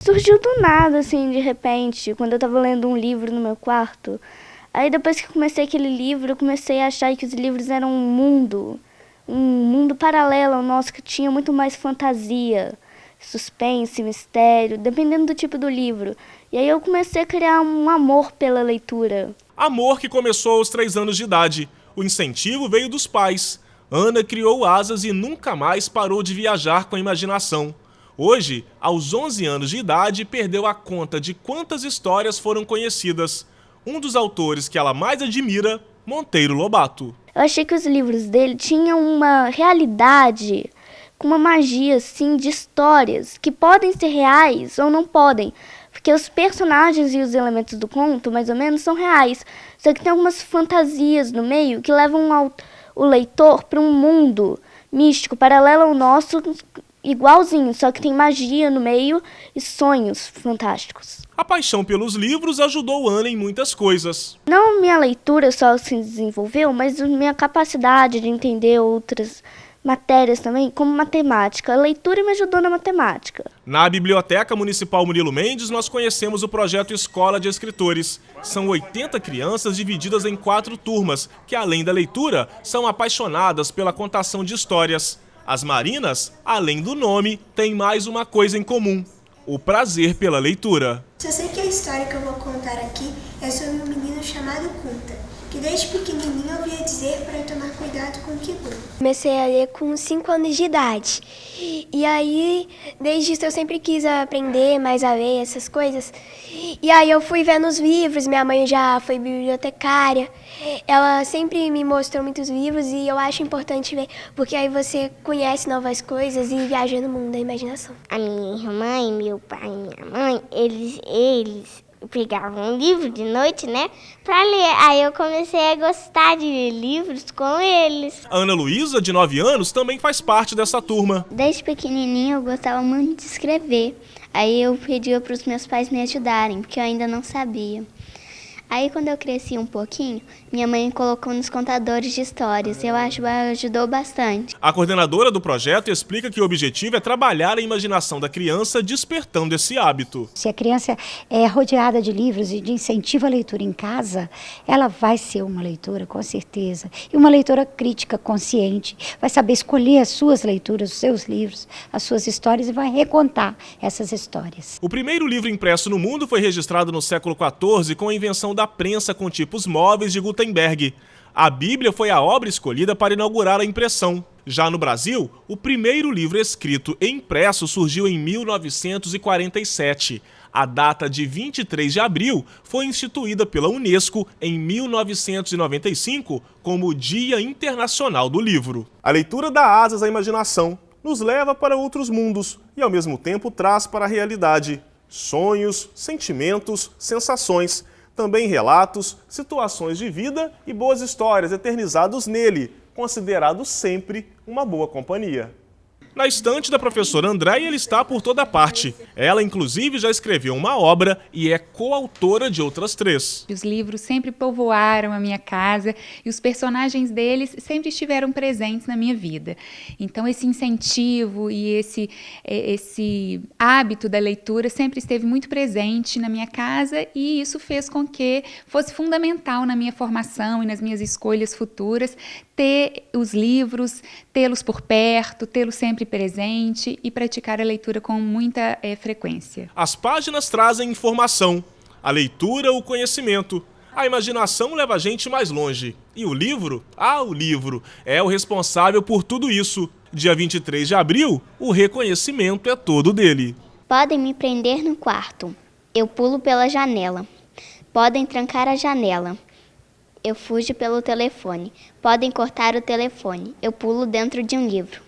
Surgiu do nada, assim, de repente, quando eu tava lendo um livro no meu quarto. Aí depois que eu comecei aquele livro, eu comecei a achar que os livros eram um mundo paralelo ao nosso, que tinha muito mais fantasia, suspense, mistério, dependendo do tipo do livro. E aí eu comecei a criar um amor pela leitura. Amor que começou aos 3 anos de idade. O incentivo veio dos pais. Ana criou asas e nunca mais parou de viajar com a imaginação. Hoje, aos 11 anos de idade, perdeu a conta de quantas histórias foram conhecidas. Um dos autores que ela mais admira, Monteiro Lobato. Eu achei que os livros dele tinham uma realidade, com uma magia, assim, de histórias que podem ser reais ou não podem. Porque os personagens e os elementos do conto, mais ou menos, são reais. Só que tem algumas fantasias no meio que levam o leitor para um mundo místico, paralelo ao nosso, igualzinho, só que tem magia no meio e sonhos fantásticos. A paixão pelos livros ajudou Ana em muitas coisas. Não minha leitura só se desenvolveu, mas minha capacidade de entender outras matérias também, como matemática. A leitura me ajudou na matemática. Na Biblioteca Municipal Murilo Mendes, nós conhecemos o projeto Escola de Escritores. São 80 crianças divididas em 4 turmas, que além da leitura, são apaixonadas pela contação de histórias. As Marinas, além do nome, têm mais uma coisa em comum: o prazer pela leitura. Só sei que a história que eu vou contar aqui é sobre um menino chamado Kunta, que desde pequenininho ouvia dizer para tomar cuidado com o que lê. Comecei a ler com 5 anos de idade. E aí, desde isso eu sempre quis aprender mais a ler essas coisas. E aí eu fui vendo os livros, minha mãe já foi bibliotecária. Ela sempre me mostrou muitos livros e eu acho importante ver, porque aí você conhece novas coisas e viaja no mundo da imaginação. A minha irmã, meu pai e minha mãe, eles pegavam um livro de noite, né, pra ler. Aí eu comecei a gostar de ler livros com eles. A Ana Luísa, de 9 anos, também faz parte dessa turma. Desde pequenininho eu gostava muito de escrever. Aí eu pedia para os meus pais me ajudarem, porque eu ainda não sabia. Aí quando eu cresci um pouquinho, minha mãe colocou nos contadores de histórias. Eu acho que ajudou bastante. A coordenadora do projeto explica que o objetivo é trabalhar a imaginação da criança, despertando esse hábito. Se a criança é rodeada de livros e de incentivo à leitura em casa, ela vai ser uma leitora, com certeza. E uma leitora crítica, consciente. Vai saber escolher as suas leituras, os seus livros, as suas histórias e vai recontar essas histórias. O primeiro livro impresso no mundo foi registrado no século XIV com a invenção da prensa com tipos móveis de Gutenberg. A Bíblia foi a obra escolhida para inaugurar a impressão. Já no Brasil, o primeiro livro escrito e impresso surgiu em 1947. A data de 23 de abril foi instituída pela Unesco em 1995 como o Dia Internacional do Livro. A leitura dá asas à imaginação, nos leva para outros mundos e ao mesmo tempo traz para a realidade sonhos, sentimentos, sensações, também relatos, situações de vida e boas histórias eternizados nele, considerado sempre uma boa companhia. Na estante da professora Andréia, ele está por toda parte. Ela, inclusive, já escreveu uma obra e é coautora de outras 3. Os livros sempre povoaram a minha casa e os personagens deles sempre estiveram presentes na minha vida. Então, esse incentivo e esse hábito da leitura sempre esteve muito presente na minha casa e isso fez com que fosse fundamental na minha formação e nas minhas escolhas futuras ter os livros, tê-los por perto, tê-los sempre presente e praticar a leitura com muita frequência. As páginas trazem informação, a leitura o conhecimento, a imaginação leva a gente mais longe. E o livro? O livro é o responsável por tudo isso. Dia 23 de abril, o reconhecimento é todo dele. Podem me prender no quarto. Eu pulo pela janela. Podem trancar a janela. Eu fujo pelo telefone. Podem cortar o telefone. Eu pulo dentro de um livro.